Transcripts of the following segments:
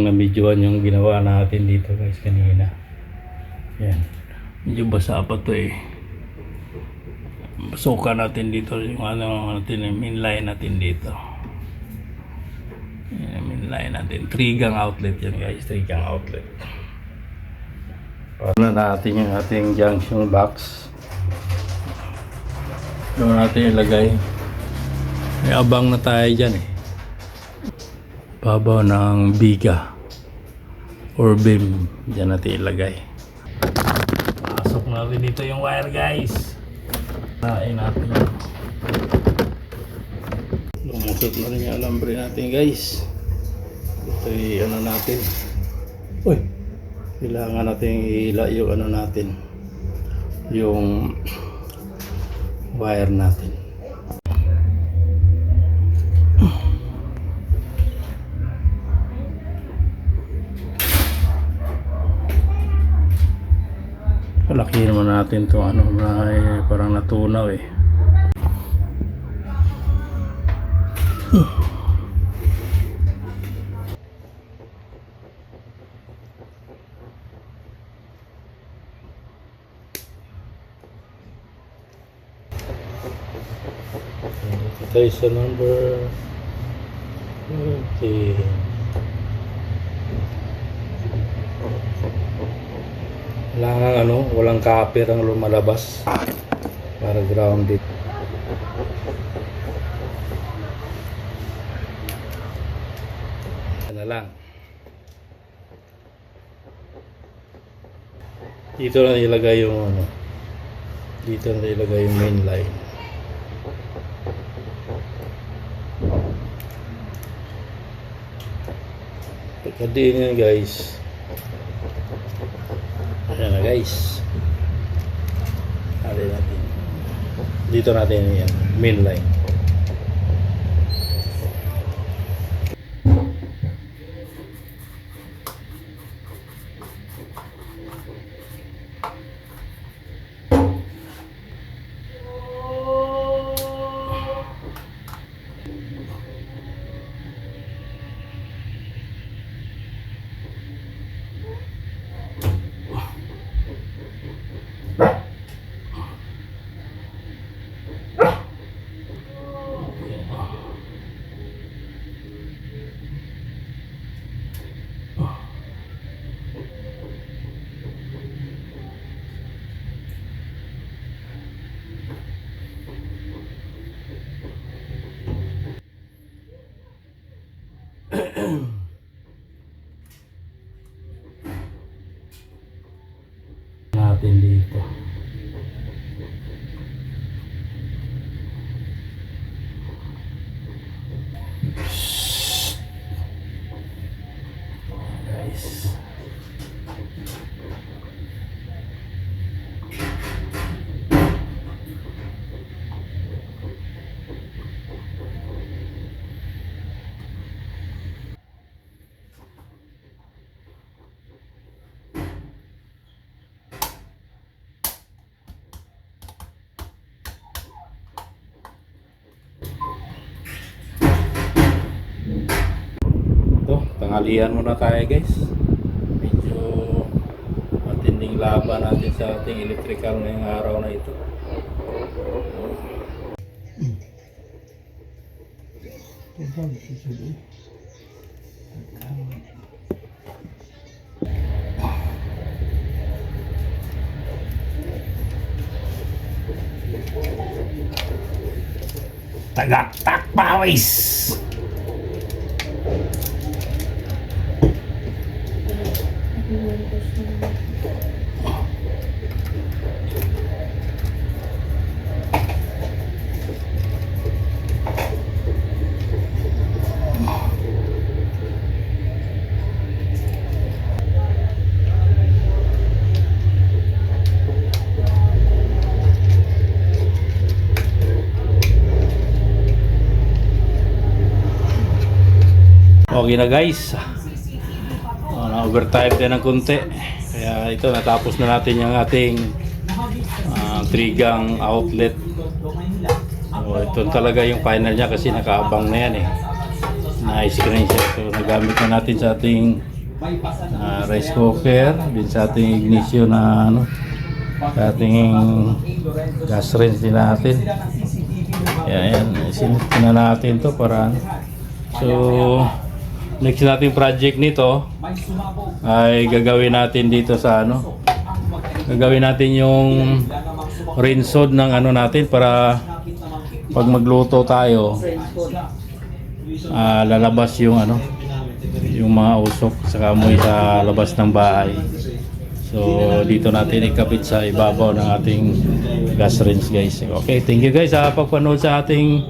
lang na videoan yung ginawa natin dito guys kanina. Yan. Medyo basa pa to eh. Suka natin dito yung ano natin, yung main line natin dito. Yan, main line natin. 3 gang outlet yan guys. 3 gang outlet. Para natin yung ating junction box. Doon natin ilagay. May abang na tayo dyan eh. Babaw ng biga or beam, dyan natin ilagay. Pasok natin dito yung wire guys. Nain natin. Lumusot na rin yung alambre natin guys. Ito yung ano natin. Uy, kailangan natin ihila yung ano natin, yung wire natin. Laki naman natin to ano na parang natunaw eh. Ito tayo sa number 20. Kailangan ano, walang copper ang lumalabas para grounded. Yan na lang. Dito na ilagay yung ano, dito na ilagay yung main line. Pagkadiin yan guys. Ayan na guys. Alin natin. Dito natin yan, main line. Natin dito. Guys. Tanghalian muna tayo guys. Medyo matinding laban natin sa ating electrical ngayong araw na ito. Tagaktak pawis! Okay na guys. Na-overtime din ng konti. Kaya ito, natapos na natin yung ating 3 gang outlet. So, ito talaga yung final niya kasi nakaabang na yan eh. Na-screenshot. So nagamit na natin sa ating rice cooker, din sa ating ignition na ano, sa ating gas range din natin. Yan, sinit na natin to para ano. So, next nating project nito ay gagawin natin dito sa ano, gagawin natin yung rinsod ng ano natin para pag magluto tayo, lalabas yung ano, yung mga usok sa amoy sa labas ng bahay. So dito natin ikapit sa ibabaw ng ating gas range, guys. Okay, thank you guys sa pagpanood sa ating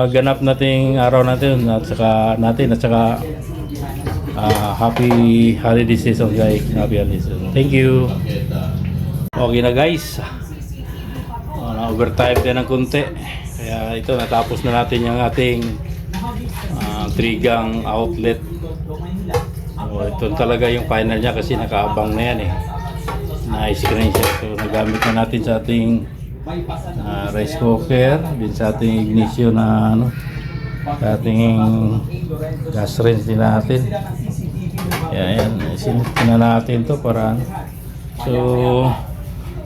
ganap nating araw natin at saka happy holiday season, guys. Happy holiday season. Thank you. Okay na, guys. Overtime din ng konti. Kaya ito, natapos na natin yung ating 3-gang outlet. So, ito talaga yung final niya kasi nakaabang na yan eh. Na-screenshot. So, nagamit na natin sa ating rice cooker, din sa ating ignition na ano, sa ating gas range din natin. Yan, sinit na natin to para ano. So,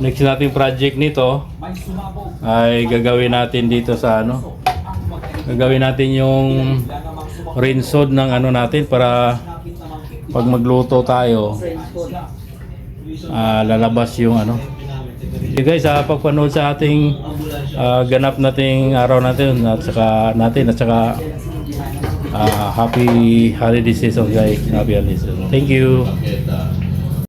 next nating project nito ay gagawin natin dito sa ano, gagawin natin yung rinsod ng ano natin para pag magluto tayo, lalabas yung ano. Okay guys, sa pagpanood sa ating ganap nating araw natin at saka happy holiday season, guys. Happy holiday season. Thank you.